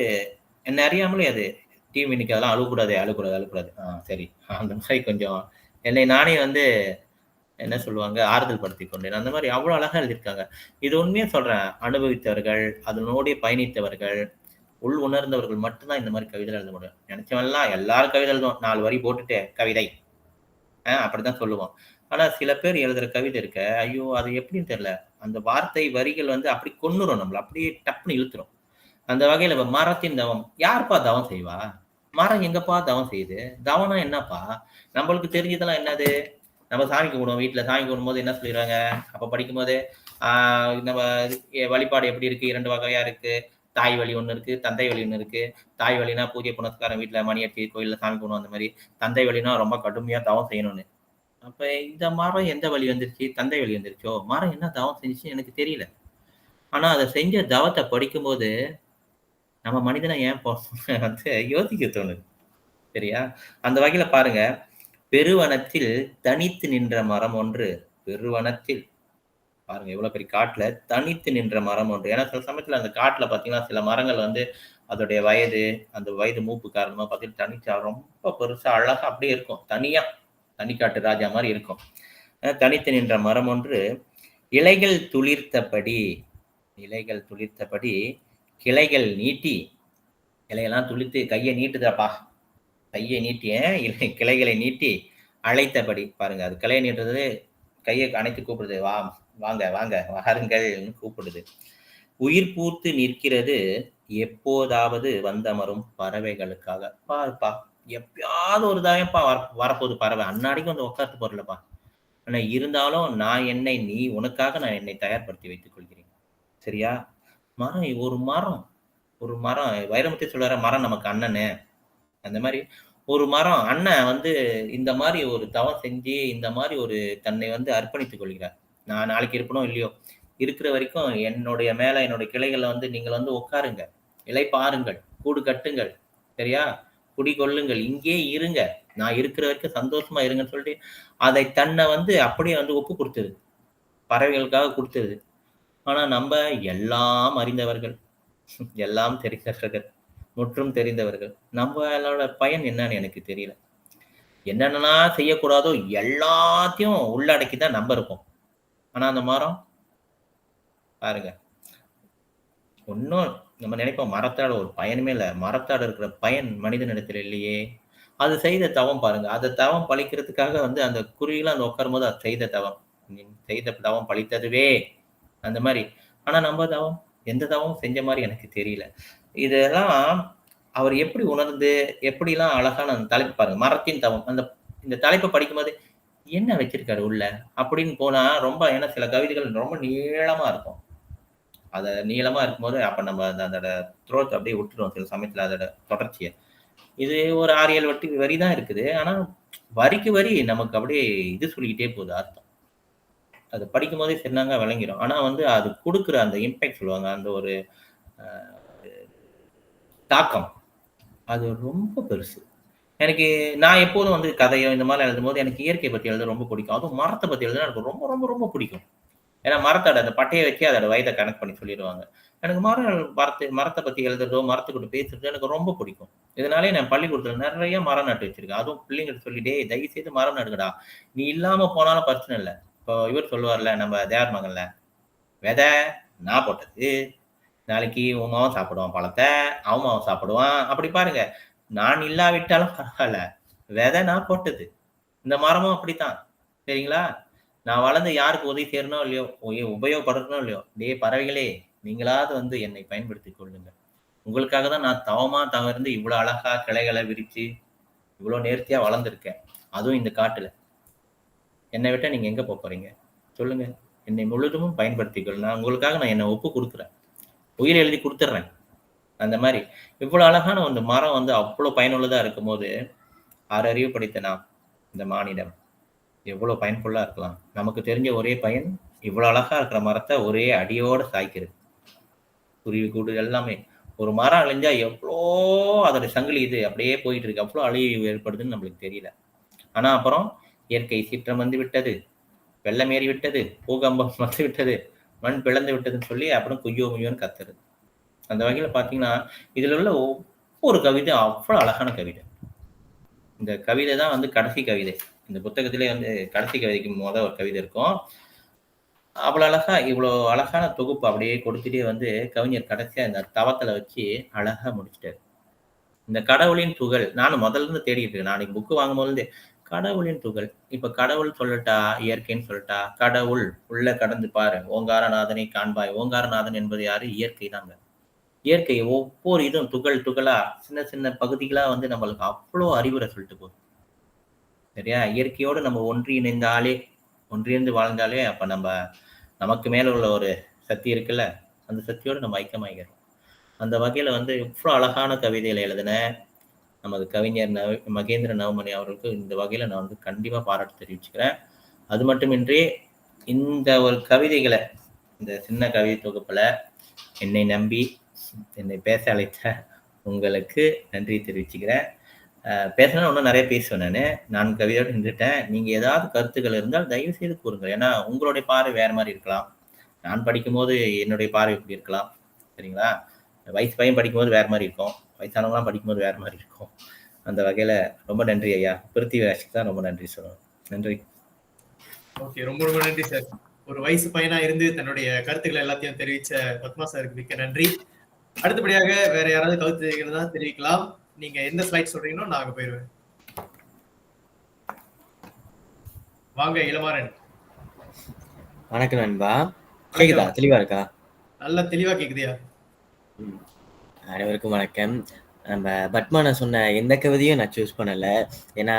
என்ன அறியாமலே அது டீம் இன்னைக்கு அதெல்லாம் அழுவக்கூடாது, அழுவக்கூடாது, அழுவக்கூடாது. சரி. அந்த மாரி கொஞ்சம் என்னை நானே வந்து என்ன சொல்லுவாங்க, ஆறுதல் படுத்திக் கொண்டேன். அந்த மாரி அவ்வளோ அழகா எழுதியிருக்காங்க. இது உண்மையா சொல்றேன். அனுபவித்தவர்கள், அதனோடே பயணித்தவர்கள், உள் உணர்ந்தவர்கள் மட்டும் தான் இந்த மாரி கவிதைலாம் எழுத முடியும். நெனச்சவன்லாம் எல்லாரும் கவிதை எழுதுவோம். 4 வரி போட்டுட்டு கவிதை. அப்படிதான் சொல்லுவோம். ஆனா சில பேர் எழுதுற கவிதை இருக்க, ஐயோ! அது எப்படின்னு தெரியல. அந்த வார்த்தை, வரிகள் வந்து அப்படி கொன்னுரும் நம்மள. அப்படியே டப்புன்னு இழுத்துரும். அந்த வகையில மரத்தின் தவம். யார்ப்பா தவம் செய்வா? மரம் எங்கப்பா தவம் செய்யுது? தவம்னா என்னப்பா? நம்மளுக்கு தெரிஞ்சதெல்லாம் என்னது? நம்ம சாமி கும்பிடுவோம். வீட்ல சாமி கும்பிடும்போது என்ன சொல்லிருவாங்க? அப்ப படிக்கும்போது, ஆ நம்ம வழிபாடு எப்படி இருக்கு? 2 வகையா இருக்கு. தாய் வழி ஒண்ணு இருக்கு, தந்தை வழி ஒண்ணு இருக்கு. தாய் வழினா பூஜை புனஸ்காரம் வீட்ல மணி அடிச்சு கோயில்ல சாமி கும்பிடுவோம் அந்த மாரி. தந்தை வழினா ரொம்ப கடுமையா தவம் செய்யணும்னு. அப்ப இந்த மரம் எந்த வழி வந்துருச்சு? தந்தை வழி வந்துருச்சோ? மரம் என்ன தவம் செஞ்சுச்சுன்னு எனக்கு தெரியல. ஆனா அத செஞ்ச தவத்த படிக்கும்போது நம்ம மனிதனா ஏன் பொறந்தோம்னு வந்து யோசிக்க தோணுது. சரியா? அந்த வகையில பாருங்க, பெருவனத்தில் தனித்து நின்ற மரம் ஒன்று. பெருவனத்தில் பாருங்க எவ்வளவு பெரிய காட்டுல தனித்து நின்ற மரம் ஒன்று. ஏன்னா சில சமயத்துல அந்த காட்டுல பார்த்தீங்கன்னா, சில மரங்கள் வந்து அதோடைய வயது, அந்த வயது மூப்பு காரணமா பார்த்தீங்கன்னா, தனிச்சா ரொம்ப பெருசா அழகா அப்படியே இருக்கும். தனியா, தனிக்காட்டு ராஜா மாரி இருக்கும். தனித்து நின்ற மரம் ஒன்று, இலைகள் துளிர்த்தபடி இலைகள் துளிர்த்தபடி கிளைகள் நீட்டி இலையெல்லாம் துளிர்த்து கைய நீட்டுதப்பா. கைய நீட்டி கிளைகளை நீட்டி அழைத்தபடி பாருங்க. அது கிளைய நீட்டுறது கைய அணைத்து கூப்பிடுது. வாங்க, வாங்க, வாருங்கள்ன்னு கூப்பிடுது. உயிர் பூத்து நிற்கிறது எப்போதாவது வந்தமரும் பறவைகளுக்காக. பாருப்பா, எப்பயாவது ஒரு தாயப்பா வரப்போகுது பறவை. அன்னாடிக்கு வந்து உட்கார்ந்து போறலப்பா. ஆனா இருந்தாலும் நீ உனக்காக நான் என்னை தயார்படுத்தி வைத்துக் கொள்கிறேன். சரியா? ஒரு மரம் வைரமுத்து சொல்றாரு, மரம் நமக்கு அண்ணனு. அந்த மாரி ஒரு மரம் அண்ணன் வந்து இந்த மாரி ஒரு தவம் செஞ்சு, இந்த மாரி ஒரு தன்னை வந்து அர்ப்பணித்துக் கொள்கிறார். நான் நாளைக்கு இருப்பனோ இல்லையோ, இருக்கிற வரைக்கும் என்னுடைய கிளைகள்ல வந்து நீங்கள் வந்து உட்காருங்க. இளைப்பாறுங்கள், கூடு கட்டுங்கள். சரியா? குடிகொள்ளுங்கள், இங்கே இருங்க. நான் இருக்கிற வரைக்கும் சந்தோஷமா இருங்கன்னு சொல்லிட்டு, அதை தன்னை வந்து அப்படியே வந்து ஒப்பு குடுத்துருது. பறவைகளுக்காக குடுத்துருது. ஆனா நம்ப எல்லாம் அறிந்தவர்கள், எல்லாம் தெரிந்தவர்கள், முற்றும் தெரிந்தவர்கள். நம்மளோட பயன் என்னன்னு எனக்கு தெரியல. என்னென்னலாம் செய்யக்கூடாதோ எல்லாத்தையும் உள்ளடக்கி தான் நம்ப இருப்போம். ஆனா அந்த மரம் பாருங்க, ஒண்ணும் நம்ம நினைப்போம் மரத்தால ஒரு பயனுமே இல்ல. மரத்தால இருக்கிற பயன் மனிதனிடத்தில் இல்லையே! அது செய்த தவம் பாருங்க. அந்த தவம் பலிக்கிறதுக்காக வந்து அந்த குருவிலாம் அங்க உட்காரும்போது அது செய்த தவம். நீ செய்த தவம் பலித்ததுவே! அந்த மாரி. ஆனா நம்ப தவம், எந்த தவமும் செஞ்ச மாரி எனக்கு தெரியல. இதெல்லாம் அவர் எப்படி உணர்ந்து எப்படிலாம் அழகான அந்த தலைப்பு பாருங்க, மரத்தின் தவம். இந்த தலைப்பை படிக்கும்போது என்ன வச்சிருக்காரு உள்ள அப்படின்னு போனா ரொம்ப, ஏன்னா சில கவிதைகள் ரொம்ப நீளமா இருக்கும். அத நீளமா இருக்கும்போது அப்ப நம்ம அதோட த்ரோட் அப்படியே விட்டுருவோம் சில சமயத்துல அதோட தொடர்ச்சிய. இது ஒரு 6, 7 வரி தான் இருக்குது. ஆனா வரிக்கு வரி நமக்கு அப்படியே இது சொல்லிக்கிட்டே போகுது அர்த்தம். அது படிக்கும்போதே சின்னங்கா விளங்கிரும். ஆனா வந்து அது குடுக்குற அந்த இம்பேக்ட் சொல்லுவாங்க. அந்த ஒரு அ தாக்கம். அது ரொம்ப பெருசு. எனக்கு நான் எப்போதும் வந்து கதையோ இந்த மாரிலாம் எழுதும்போது எனக்கு இயற்கை பத்தி எழுத ரொம்ப பிடிக்கும். அதுவும் மரத்த பத்தி எழுதுனா எனக்கு ரொம்ப, ரொம்ப, ரொம்ப பிடிக்கும். ஏன்னா மரத்தோட அந்த பட்டைய வச்சு அதோட வயத கணக்கு பண்ணி சொல்லிருவாங்க. எனக்கு மரத்த பத்தி எழுதுறதோ, மரத்துக்கிட்ட பேசுறதோ எனக்கு ரொம்ப பிடிக்கும். இதனாலேயே நான் பள்ளிக்கூடத்துல நெறைய மரம் நட்டு வச்சிருக்கேன். அதுவும் பிள்ளைங்கட்ட சொல்லி, "டேய் தயவு செய்து மரம் நடுங்கடா. நீ இல்லாம போனாலும் பிரச்சனை இல்ல." இப்போ இவர் சொல்லுவார்ல நம்ம தேவர் மகன்ல, "விதை நான் போட்டது. நாளைக்கு உன் மகன் சாப்பிடுவான் பழத்த, அவன் மகன் சாப்பிடுவான்." அப்படி பாருங்க. நான் இல்லாவிட்டாலும் பரவால்ல. விதை நான் போட்டது. இந்த மரமும் அப்படித்தான். சரிங்களா? நான் வளர்ந்து யாருக்கு உதவி செய்றனோ இல்லையோ, உபயோகப்படுறனோ இல்லையோ, "டேய் பறவைகளே, நீங்களாவது வந்து என்னை பயன்படுத்திக் கொள்ளுங்க. உங்களுக்காக தான் நான் தவமா தவழ்ந்து இவ்வளோ அழகா கிளைகள விரிச்சு, இவ்வளோ நேர்த்தியா வளர்ந்துருக்கேன். அதுவும் இந்த காட்டுல. என்னை விட்டா நீங்க எங்க போறீங்க? சொல்லுங்க. என்னை முழுதுமும் பயன்படுத்திக்கொள். நான் என்ன ஒப்பு குடுக்குறேன். உயிர எழுதி குடுத்துடுறேன்." அந்த மாரி. இவ்வளோ அழகான அந்த மரம் வந்து அவ்வளோ பயனுள்ளதா இருக்கும்போது, 6 அறிவு படைத்த நாம், இந்த மானிடம் எவ்வளோ பயன்புல்லா இருக்கலாம். நமக்கு தெரிஞ்ச ஒரே பயன், இவ்வளோ அழகா இருக்கிற மரத்த ஒரே அடியோட சாய்க்கிறது. குருவி கூடு எல்லாமே. ஒரு மரம் அழிஞ்சா எவ்ளோ அதோட சங்கிலி இது அப்படியே போயிட்டு இருக்கு. அவ்ளோ அழிவு ஏற்படுதுன்னு நம்மளுக்கு தெரியல. ஆனா அப்புறம் இயற்கை சீற்றம் வந்து விட்டது. வெள்ளம் ஏறி விட்டது. பூகம்பம் வந்து விட்டது. மண் பிளந்து விட்டதுன்னு சொல்லி அப்புறம் குய்யோ முய்யோன்னு கத்துறது. அந்த வகையில பார்த்தீங்கன்னா, இதுல உள்ள ஒவ்வொரு கவிதை அவ்ளோ அழகான கவிதை. இந்த கவிதை தான் வந்து கடைசி கவிதை. இந்த புத்தகத்திலே வந்து கடைசி கவிதைக்கு ஒரு கவிதை இருக்கும். அவ்வளோ அழகா இவ்வளோ அழகான தொகுப்பு அப்படியே கொடுத்துட்டே வந்து கவிஞர் கடைசியா இந்த தவத்துல வச்சு அழகா முடிச்சுட்டாரு. இந்த கடவுளின் துகள் நானும் முதல்ல இருந்து தேடிட்டு இருக்கேன். நான் அன்னைக்கு புக் வாங்கும்போது கடவுளின் துகள். இப்ப கடவுள் சொல்லட்டா, இயற்கைன்னு சொல்லட்டா, கடவுள் உள்ள கடந்து பாரு. ஓங்காரநாதனை காண்பாய். ஓங்காரநாதன் என்பது யாரு? இயற்கை தாங்க. இயற்கை ஒவ்வொரு இதுவும் துகள் துகளா, சின்ன சின்ன பகுதிகளா வந்து நம்மளுக்கு அவ்ளோ அறிவுரை சொல்லிட்டு போகுது. சரியா? இயற்கையோடு நம்ம ஒன்றி இணைந்தாலே, ஒன்றிணைந்து வாழ்ந்தாலே, அப்ப நமக்கு மேல உள்ள ஒரு சக்தி இருக்குல்ல, அந்த சக்தியோடு நம்ம ஐக்கியமாகிறோம். அந்த வகையில வந்து இவ்ளோ அழகான கவிதைகள எழுதின நமது கவிஞர் மகேந்திர நவமணி அவர்களுக்கு இந்த வகையில நான் வந்து கண்டிப்பா பாராட்டு தெரிவிச்சுக்கிறேன். அது மட்டுமின்றி, இந்த ஒரு கவிதைகள, இந்த சின்ன கவிதை தொகுப்புல என்னை நம்பி, என்னை பேச அழைத்த உங்களுக்கு நன்றி தெரிவிச்சுக்கிறேன். பேசணும்னா இன்னும் நெறைய பேசுவேன் நானு. நான் கவிதையோட நின்றுட்டேன். நீங்க ஏதாவது கருத்துக்கள் இருந்தால் தயவு செய்து கூறுங்கள். ஏன்னா, உங்களுடைய பார்வை வேற மாரி இருக்கலாம். நான் படிக்கும்போது என்னுடைய பார்வை இப்படி இருக்கலாம். சரிங்களா? வயசு பையன் படிக்கும்போது வேற மாரி இருக்கும். வயசானவங்கலாம் படிக்கும்போது வேற மாரி இருக்கும். அந்த வகையில ரொம்ப நன்றி ஐயா. பிருத்திவிராஜ்க்கு தான் ரொம்ப நன்றி சொல்லணும். நன்றி. ஓகே. ரொம்ப ரொம்ப நன்றி சார். ஒரு வயசு பையனா இருந்து தன்னுடைய கருத்துக்கள் எல்லாத்தையும் தெரிவிச்ச பத்மா சாருக்கு மிக்க நன்றி. அடுத்தபடியாக வேற யாராவது கருத்து இருந்தா தெரிவிக்கலாம். நீங்க எந்த ஸ்லைட் சொல்றீங்களோ நான் அங்க போயிருவேன். வாங்க இளமாறன். வணக்கம் நண்பா. கேக்குதா? தெளிவா இருக்கா? நல்லா தெளிவா கேக்குதுயா. அனைவருக்கும் வணக்கம். நம்ம பத்மானா சொன்ன எந்த கவிதையும் நான் சூஸ் பண்ணல. ஏன்னா,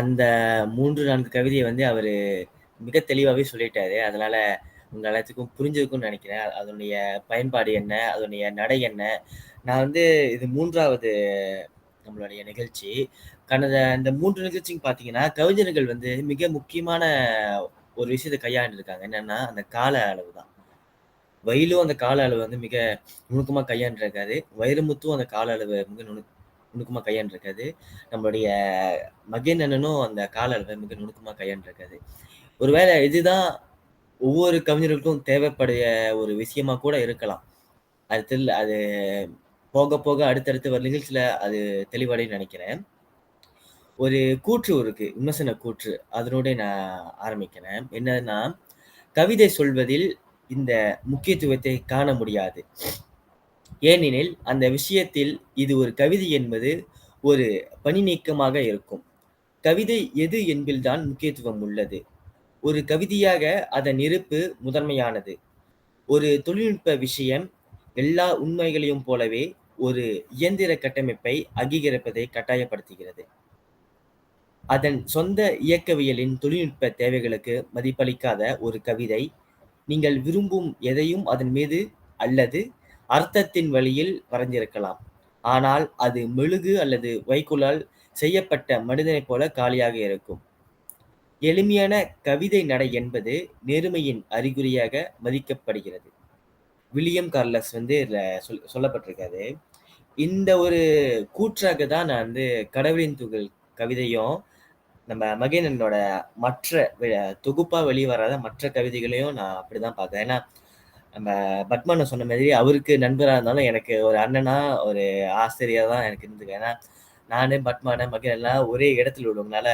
அந்த 3, 4 கவிதைய வந்து அவரு மிக தெளிவாவே சொல்லிட்டாரு. அதனால உங்க எல்லாத்துக்கும் புரிஞ்சிருக்கும்னு நெனைக்கிறேன். அதனுடைய பயன்பாடு என்ன? அதனுடைய நடை என்ன? நான் வந்து இது 3வது நம்மளுடைய நிகழ்ச்சி. கடந்த இந்த 3 நிகழ்ச்சியும் பார்த்தீங்கன்னா, கவிஞர்கள் வந்து மிக முக்கியமான ஒரு விஷயத்த கையாண்டுருக்காங்க. என்னன்னா, அந்த கால அளவு தான். வயலும் அந்த கால அளவு வந்து மிக நுணுக்கமா கையாண்டிருக்காரு. வைரமுத்தும் அந்த கால அளவு மிக நுணுக்கமா கையாண்டிருக்காரு. நம்மளுடைய மகேன் அண்ணனும் அந்த கால அளவை மிக நுணுக்கமா கையாண்டிருக்காரு. ஒருவேளை இதுதான் ஒவ்வொரு கவிஞர்களுக்கும் தேவைப்படைய ஒரு விஷயமா கூட இருக்கலாம். அது தெரியல. அது போக போக அடுத்தடுத்து வர நிகழ்ச்சியில அது தெளிவடையும்னு நெனைக்கிறேன். ஒரு கூற்று இருக்கு. விமர்சன கூற்று. அதனோட நான் ஆரம்பிக்கிறேன். என்னன்னா, கவிதை சொல்வதில் இந்த முக்கியத்துவத்தை காண முடியாது. ஏனெனில், அந்த விஷயத்தில் இது ஒரு கவிதை என்பது ஒரு பணி நீக்கமாக இருக்கும். கவிதை எது என்பதில்தான் முக்கியத்துவம் உள்ளது. ஒரு கவிதையாக அதன் இருப்பு முதன்மையானது. ஒரு தொழில்நுட்ப விஷயம் எல்லா உண்மைகளையும் போலவே ஒரு இயந்திர கட்டமைப்பை அங்கீகரிப்பதை கட்டாயப்படுத்துகிறது. அதன் சொந்த இயக்கவியலின் தொழில்நுட்ப தேவைகளுக்கு மதிப்பளிக்காத ஒரு கவிதை, நீங்கள் விரும்பும் எதையும் அதன் மீது அல்லது அர்த்தத்தின் வழியில் வரைந்திருக்கலாம். ஆனால் அது மெழுகு அல்லது வைக்கோலால் செய்யப்பட்ட மனிதனைப் போல காலியாக இருக்கும். எளிமையான கவிதை நடை என்பது நேர்மையின் அறிகுறியாக மதிக்கப்படுகிறது. வில்லியம் கார்லஸ் வந்து இதுல சொல்லப்பட்டிருக்காரு. இந்த ஒரு கூற்றாக தான் நான் வந்து கடவுளின் துகள் கவிதையும் நம்ம மகேனனோட மற்ற தொகுப்பா வெளிவராத மற்ற கவிதைகளையும் நான் அப்படிதான் பார்க்கிறேன். ஏன்னா நம்ம பத்மன் சொன்ன மாதிரி அவருக்கு நண்பரா இருந்தாலும் எனக்கு ஒரு அண்ணனா ஒரு ஆசிரியரா தான் எனக்கு இருந்துக்கு. ஏன்னா நானு பத்மான மகேனெல்லாம் ஒரே இடத்துல உள்ளவங்கனால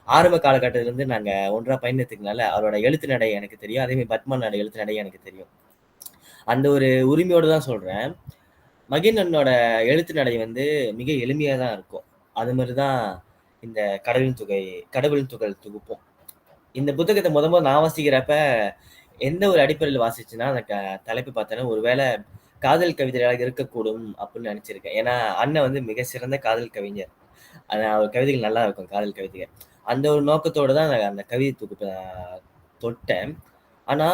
ஆரம்ப காலகட்டத்தில இருந்து நாங்க ஒன்றா பயணித்ததுனால அவரோட எழுத்து நடை எனக்கு தெரியும். அதே மாதிரி பத்மனோட எழுத்து நடை எனக்கு தெரியும். அந்த ஒரு உரிமையோட தான் சொல்றேன். மகேனனோட எழுத்து நடை வந்து மிக எளிமையா தான் இருக்கும். அது மாதிரி தான் இந்த கடவுளின் துகள் தொகுப்பும். இந்த புத்தகத்தை முதல்ல நான் வாசிக்கிறப்ப எந்த ஒரு அடிப்படையில் வாசிச்சுன்னா அந்த தலைப்பு பார்த்தேன்னா ஒருவேளை காதல் கவிதைகளாக இருக்கக்கூடும் அப்படின்னு நினைச்சிருக்கேன். ஏன்னா அண்ணன் வந்து மிக சிறந்த காதல் கவிஞர். அவர் கவிதைகள் நல்லா இருக்கும், காதல் கவிதைகள். அந்த ஒரு நோக்கத்தோட தான் அந்த கவிதை தொகுப்பை தொட்டேன். ஆனா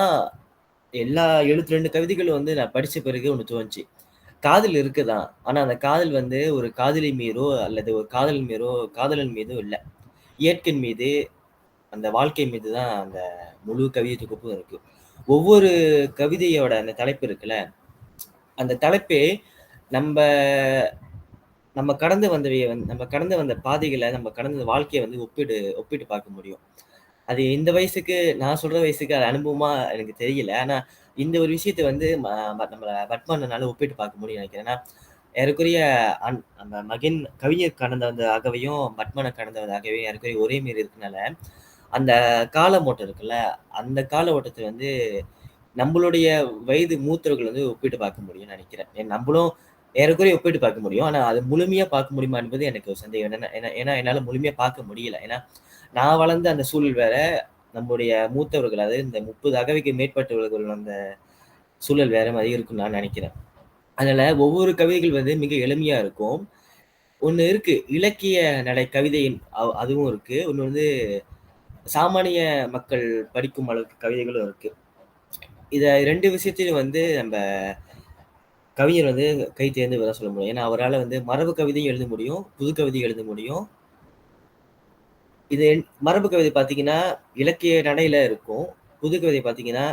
எல்லா 72 கவிதைகளும் வந்து நான் படிச்ச பிறகு ஒண்ணு தோணுச்சு. காதல் இருக்குதான். ஆனா அந்த காதல் வந்து ஒரு காதலி மீதோ அல்லது ஒரு காதலன் மீதோ இல்ல. இயற்கையின் மீது, அந்த வாழ்க்கை மீது தான் அந்த முழு கவிதை தொகுப்பும் இருக்கு. ஒவ்வொரு கவிதையோட அந்த தலைப்பு இருக்குல்ல, அந்த தலைப்பே நம்ம கடந்து வந்த பாதைகளை, நம்ம கடந்த வாழ்க்கையை வந்து ஒப்பிட்டு பார்க்க முடியும். அது இந்த வயசுக்கு நான் சொல்ற வயசுக்கு அது அனுபவமா எனக்கு தெரியல. ஆனா இந்த ஒரு விஷயத்த வந்து நம்ம பத்மனால ஒப்பிட்டு பார்க்க முடியும்னு நினைக்கிறேன். ஏன்னா ஏறக்குறைய நம்ம மகன் கவிஞர் கடந்து வந்ததாகவையும் பத்மனை கடந்து வந்ததாகவே ஏறக்குறைய ஒரே மாரி இருக்கனால அந்த கால ஓட்டம் இருக்குல்ல, அந்த கால ஓட்டத்தை வந்து நம்மளுடைய வயது மூத்தவர்கள் வந்து ஒப்பிட்டு பார்க்க முடியும்னு நினைக்கிறேன். நம்மளும் ஏறக்குறைய ஒப்பிட்டு பார்க்க முடியும். ஆனா அது முழுமையா பார்க்க முடியுமா என்பது எனக்கு ஒரு சந்தேகம். ஏன்னா என்னால முழுமையா பார்க்க முடியல. ஏன்னா நான் வளர்ந்த அந்த சூழல் வேற, நம்முடைய மூத்தவர்கள் அதாவது இந்த 30 அகவைக்கு மேற்பட்டவர்கள் அந்த சூழல் வேற மாதிரி இருக்கும்னு நான் நினைக்கிறேன். அதனால ஒவ்வொரு கவிதைகள் வந்து மிக எளிமையா இருக்கும். ஒண்ணு இருக்கு இலக்கிய நடை கவிதை, அதுவும் இருக்கு. ஒண்ணு வந்து சாமானிய மக்கள் படிக்கும் அளவுக்கு கவிதைகளும் இருக்கு. இத 2 விஷயத்தையும் வந்து நம்ம கவிஞர் வந்து கை தேர்ந்து சொல்ல முடியும். ஏன்னா அவரால் வந்து மரபு கவிதையும் எழுத முடியும், புது கவிதையும் எழுத முடியும். இது மரபு கவிதை பார்த்தீங்கன்னா இலக்கிய நடையில இருக்கும், புது கவிதை பார்த்தீங்கன்னா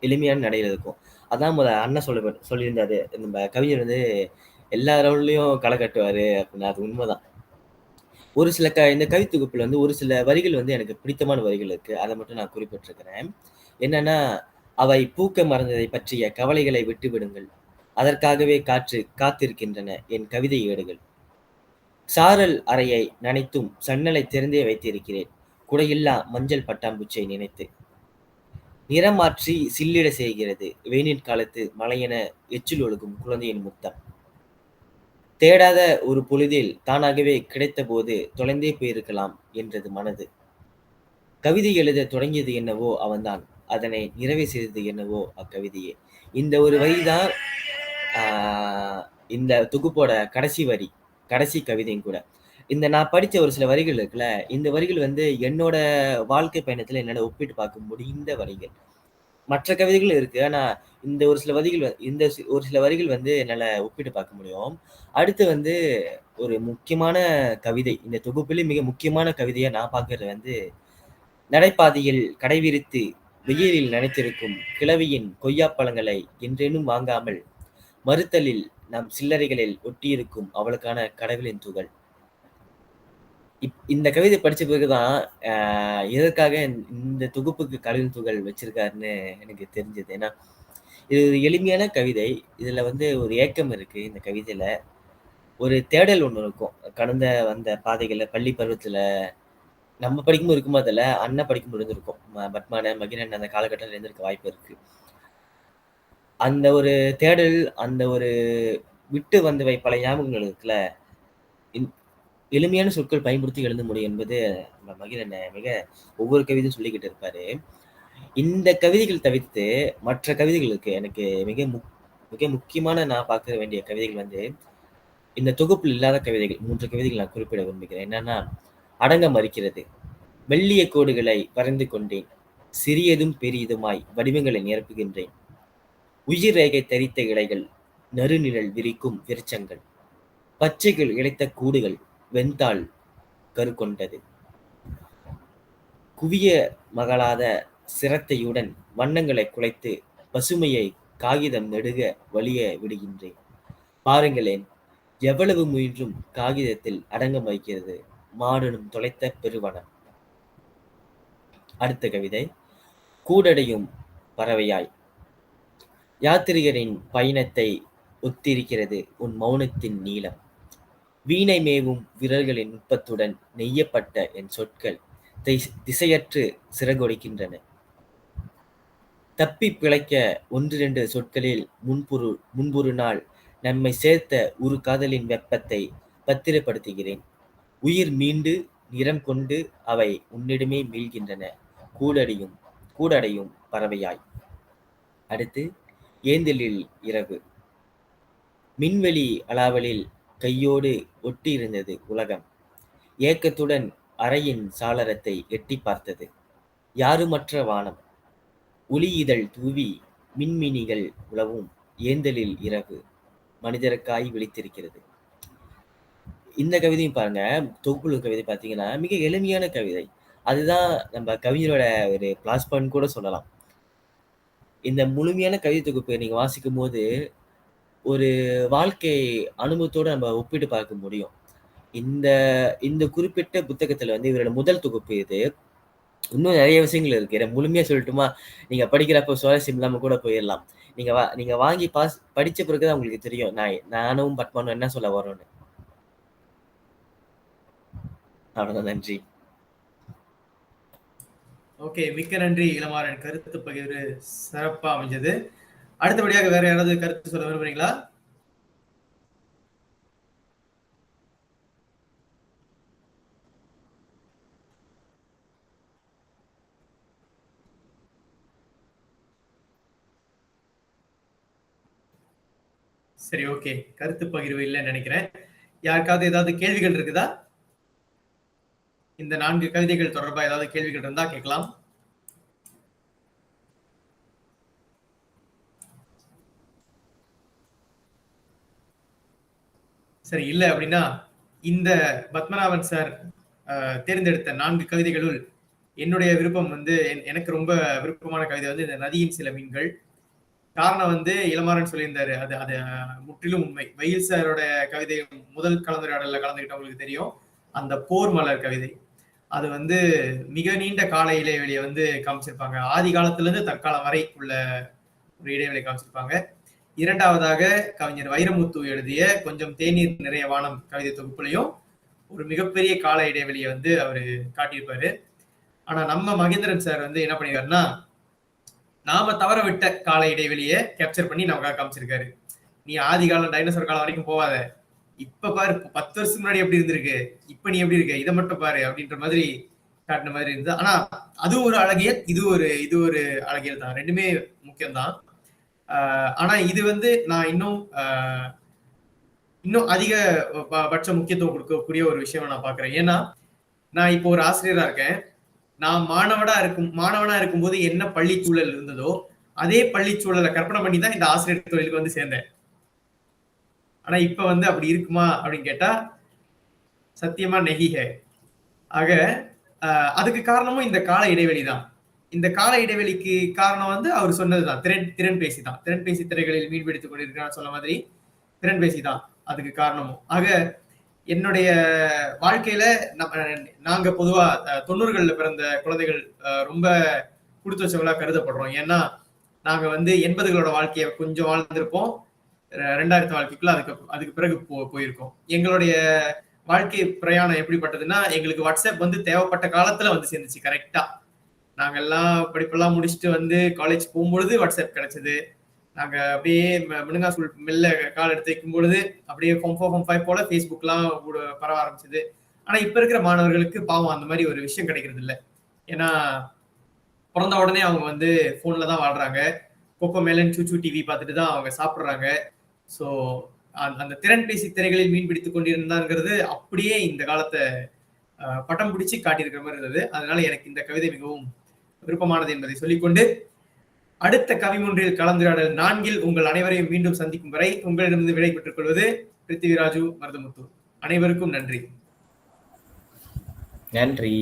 எளிமையான நடையில இருக்கும். அதான் அண்ணன் சொல்லியிருந்தாரு, நம்ம கவிஞர் வந்து எல்லா ரவுண்ட்லயும் களை கட்டுவாரு அப்படின்னு. அது உண்மைதான். ஒரு சில இந்த கவிதை தொகுப்புல வந்து ஒரு சில வரிகள் வந்து எனக்கு பிடித்தமான வரிகள் இருக்கு. அதை மட்டும் நான் குறிப்பிட்டிருக்கிறேன். என்னன்னா, அவை பூக்க மறந்ததை பற்றிய கவலைகளை விட்டு விடுங்கள், அதற்காகவே காத்திருக்கின்றன என் கவிதை ஏடுகள். சாரல் அறையை நனைத்தும் சன்னலை திறந்தே வைத்திருக்கிறேன், குடையில்லா மஞ்சள் பட்டாம்பூச்சியை நினைத்து. நிறமாற்றி சில்லிட செய்கிறது வெயிலின் காலத்து மழையென எச்சில் ஒழுகும் குழந்தையின் முத்தம். தேடாத ஒரு பொழுதில் தானாகவே கிடைத்த போது தொலைந்தே போயிருக்கலாம் என்றது மனது. கவிதை எழுத தொடங்கியது என்னவோ அவன்தான், அதனை நிறைவே செய்தது என்னவோ அக்கவிதையே. இந்த ஒரு வரிதான் இந்த தொகுப்போட கடைசி கவிதையும் கூட. இந்த நான் படிச்ச ஒரு சில வரிகள் இருக்குல்ல, இந்த வரிகள் வந்து என்னோட வாழ்க்கை பயணத்துல என்னால ஒப்பிட்டு பார்க்க முடிந்த வரிகள். மற்ற கவிதைகள் இருக்கு. ஆனா இந்த ஒரு சில வரிகள் வந்து என்னால ஒப்பிட்டு பார்க்க முடியும். அடுத்து வந்து ஒரு முக்கியமான கவிதை, இந்த தொகுப்பிலே மிக முக்கியமான கவிதையா நான் பார்க்கிறது வந்து, நடைபாதையில் கடைவிரித்து வெயிலில் நனைத்திருக்கும் கிழவியின் கொய்யாப்பழங்களை என்றேனும் வாங்காமல் மறுத்தலில் நம் சில்லறைகளில் ஒட்டியிருக்கும் அவளுக்கான கடவுளின் துகள். இந்த கவிதை படிச்ச பிறகுதான் எதற்காக இந்த தொகுப்புக்கு கடவுளின் துகள் வச்சிருக்காருன்னு எனக்கு தெரிஞ்சது. ஏன்னா இது ஒரு எளிமையான கவிதை. இதுல வந்து ஒரு ஏக்கம் இருக்கு. இந்த கவிதையில ஒரு தேடல் ஒண்ணு இருக்கும். கடந்த வந்த பாதைகள்ல, பள்ளி பருவத்துல நம்ம படிக்கும்போது இருக்குமோ அதுல, அண்ணன் படிக்கும்போது இருந்திருக்கும். பத்மான மகிழன் அந்த காலகட்டத்தில் இருந்திருக்க வாய்ப்பு இருக்கு. அந்த ஒரு தேடல், அந்த ஒரு விட்டு வந்தவை பல ஞாபகங்கள் இருக்குல்ல, எளிமையான சொற்கள் பயன்படுத்தி எழுத முடியும் என்பது நம்ம மகிழன் மிக ஒவ்வொரு கவிதையும் சொல்லிக்கிட்டு இருப்பாரு. இந்த கவிதைகள் தவிர்த்து மற்ற கவிதைகள் இருக்கு. எனக்கு மிக முக்கியமான நான் பார்க்க வேண்டிய கவிதைகள் வந்து இந்த தொகுப்பில் இல்லாத கவிதைகள் 3 கவிதைகள் நான் குறிப்பிட விரும்புகிறேன். என்னன்னா, அடங்க மறுக்கிறது. மெல்லிய கோடுகளை வரைந்து கொண்டேன். சிறியதும் பெரியதுமாய் வடிவங்களை நிரப்புகின்றேன். உயிர் ரேகை தரித்த இலைகள், நறுநிழல் விரிக்கும் விருட்சங்கள், பச்சைகள் இழைத்த கூடுகள், வெண்தாள் கருக்கொண்டது. குவிய மகளாத சிரத்தையுடன் வண்ணங்களை குலைத்து பசுமையை காகிதம் நெடுக வலிய விடுகின்றேன். பாருங்களேன், எவ்வளவு முயன்றும் காகிதத்தில் அடங்க மறுக்கிறது மாடனும் தொலைத்த பெருவனம். அடுத்த கவிதை. கூடடையும் பறவையாய். யாத்திரிகரின் பயணத்தை ஒத்திருக்கிறது உன் மௌனத்தின் நீளம். வீணை மேவும் விரல்களின் நுட்பத்துடன் நெய்யப்பட்ட என் சொற்கள் திசையற்று சிறகொடிக்கின்றன. தப்பி பிழைக்க 1-2 சொற்களில் முன்பொரு நாள் நம்மை சேர்த்த ஒரு காதலின் வெப்பத்தை பத்திரப்படுத்துகிறேன். உயிர் மீண்டு நிறம் கொண்டு அவை உன்னிடமே மீள்கின்றன. கூடடையும் பறவையாய். அடுத்து, ஏந்தலில் இரவு. மின்வெளி அளாவலில் கையோடு ஒட்டியிருந்தது உலகம். ஏக்கத்துடன் அறையின் சாளரத்தை எட்டி பார்த்தது. யாருமற்ற வானம். ஒளி இதழ் தூவி மின்மினிகள் உலவும் ஏந்தலில் இரவு மனிதருக்காய் விழித்திருக்கிறது. இந்த கவிதையும் பாருங்க, தொகுப்புழு கவிதை பார்த்தீங்கன்னா மிக எளிமையான கவிதை. அதுதான் நம்ம கவிஞரோட ஒரு பிளாஸ் பாயிண்ட் கூட சொல்லலாம். இந்த முழுமையான கவிதை தொகுப்பை நீங்க வாசிக்கும் போது ஒரு வாழ்க்கை அனுபவத்தோட நம்ம ஒப்பிட்டு பார்க்க முடியும். இந்த குறிப்பிட்ட புத்தகத்துல வந்து இவரோட முதல் தொகுப்பு இது. இன்னும் நிறைய விஷயங்கள் இருக்கு. இதை முழுமையா சொல்லட்டுமா? நீங்க படிக்கிறப்ப சுவாரஸ்யம் இல்லாம கூட போயிடலாம். நீங்க வாங்கி படிச்ச பிறகுதான் உங்களுக்கு தெரியும் நானும் பத்மனும் என்ன சொல்ல வரோன்னு. அவ்வளவுதான். நன்றி. ஓகே, மிக்க நன்றி இளமாறன். கருத்து பகிர்வு சிறப்பா அமைஞ்சது. அடுத்தபடியாக வேற யாராவது கருத்து சொல்ல விரும்புறீங்களா? சரி, ஓகே. கருத்து பகிர்வு இல்லைன்னு நினைக்கிறேன். யாருக்காவது ஏதாவது கேள்விகள் இருக்குதா? இந்த 4 கவிதைகள் தொடர்பா ஏதாவது கேள்விகள் இருந்தா கேட்கலாம். சரி, இல்ல அப்படின்னா இந்த பத்மநாபன் சார் தேர்ந்தெடுத்த 4 கவிதைகளுள் என்னுடைய விருப்பம் வந்து எனக்கு ரொம்ப விருப்பமான கவிதை வந்து இந்த நதியின் சில மீன்கள். காரணம் வந்து இளமாறன் சொல்லியிருந்தாரு, அது அது முற்றிலும் உண்மை. வெயில் சாரோட கவிதை முதல் கலந்துரையாடல கலந்துக்கிட்டவங்களுக்கு தெரியும். அந்த போர் மலர் கவிதை அது வந்து மிக நீண்ட கால இடைவெளியை வந்து காமிச்சிருப்பாங்க. ஆதி காலத்துல இருந்து தற்காலம் வரை உள்ள ஒரு இடைவெளி காமிச்சிருப்பாங்க. இரண்டாவதாக கவிஞர் வைரமுத்து எழுதிய கொஞ்சம் தேநீர் நிறைய வானம் கவிதை தொகுப்புலையும் ஒரு மிகப்பெரிய கால இடைவெளியை வந்து அவரு காட்டியிருப்பாரு. ஆனா நம்ம மகேந்திரன் சார் வந்து என்ன பண்ணிருக்காருன்னா, நாம தவற விட்ட கால இடைவெளியை கேப்சர் பண்ணி நமக்காக காமிச்சிருக்காரு. நீ ஆதி காலம் டைனோசர் காலம் வரைக்கும் போவாத, இப்ப பாரு 10 வருஷத்துக்கு முன்னாடி எப்படி இருந்திருக்கு, இப்ப நீ எப்படி இருக்க, இதை மட்டும் பாரு அப்படின்ற மாதிரி காட்டின மாதிரி இருந்தது. ஆனா அது ஒரு அழகியல், இது ஒரு அழகியல் தான். ரெண்டுமே முக்கியம்தான். ஆனா இது வந்து நான் இன்னும் அதிக பட்ச முக்கியத்துவம் கொடுக்கக்கூடிய ஒரு விஷயம் நான் பாக்குறேன். ஏன்னா நான் இப்போ ஒரு ஆசிரியரா இருக்கேன். நான் மாணவனா இருக்கும்போது என்ன பள்ளி சூழல் இருந்ததோ அதே பள்ளி சூழலை கற்பனை பண்ணி தான் இந்த ஆசிரியர் தொழிலுக்கு வந்து சேர்ந்தேன். ஆனா இப்ப வந்து அப்படி இருக்குமா அப்படின்னு கேட்டா சத்தியமா நெகிக. ஆக அதுக்கு காரணமும் இந்த கால இடைவெளி தான். இந்த கால இடைவெளிக்கு காரணம் வந்து அவர் சொன்னதுதான், திறன் பேசி தான். திறன் பேசி திரைகளில் மீன் பிடித்துக் கொண்டிருக்கிறான்னு சொன்ன மாதிரி திறன் பேசி தான் அதுக்கு காரணமும். ஆக என்னுடைய வாழ்க்கையில நாங்க பொதுவா 90கள்ல பிறந்த குழந்தைகள் ரொம்ப கொடுத்து வச்சவங்களா கருதப்படுறோம். ஏன்னா நாங்க வந்து 80களோட வாழ்க்கையை கொஞ்சம் வாழ்ந்திருப்போம், 2000 வாழ்க்கைக்குள்ள அதுக்கு பிறகு போயிருக்கோம். எங்களுடைய வாழ்க்கை பிரயாணம் எப்படிப்பட்டதுன்னா, எங்களுக்கு வாட்ஸ்அப் வந்து தேவைப்பட்ட காலத்துல வந்து சேர்ந்துச்சு. கரெக்டா நாங்க எல்லாம் படிப்பெல்லாம் முடிச்சுட்டு வந்து காலேஜ் போகும்பொழுது வாட்ஸ்அப் கிடைச்சது. நாங்க அப்படியே மினுங்கா ஸ்கூல் மெல்ல கால் எடுத்து வைக்கும் பொழுது அப்படியே ஃபார்ம் 5 போல ஃபேஸ்புக்லாம் பரவ ஆரம்பிச்சது. ஆனா இப்ப இருக்கிற மாணவர்களுக்கு பாவம் அந்த மாதிரி ஒரு விஷயம் கிடைக்கிறது இல்லை. ஏன்னா பிறந்த உடனே அவங்க வந்து போன்ல தான் வாழ்றாங்க. கோகோ மேலன் சூச்சு டிவி பார்த்துட்டு தான் அவங்க சாப்பிடுறாங்க. ஸோ அந்த திறன் பேசி திரைகளில் மீன் பிடித்துக் கொண்டிருந்தாங்கிறது அப்படியே இந்த காலத்தை பட்டம் பிடிச்சி காட்டியிருக்கிற மாதிரி இருந்தது. அதனால எனக்கு இந்த கவிதை மிகவும் விருப்பமானது என்பதை சொல்லிக்கொண்டு அடுத்த கவிமொன்றில் கலந்துரையாடல் 4 உங்கள் அனைவரையும் மீண்டும் சந்திக்கும் வரை உங்களிடமிருந்து விடை பெற்றுக் கொள்வது பிருத்திவிராஜு மருதமுத்து. அனைவருக்கும் நன்றி. நன்றி.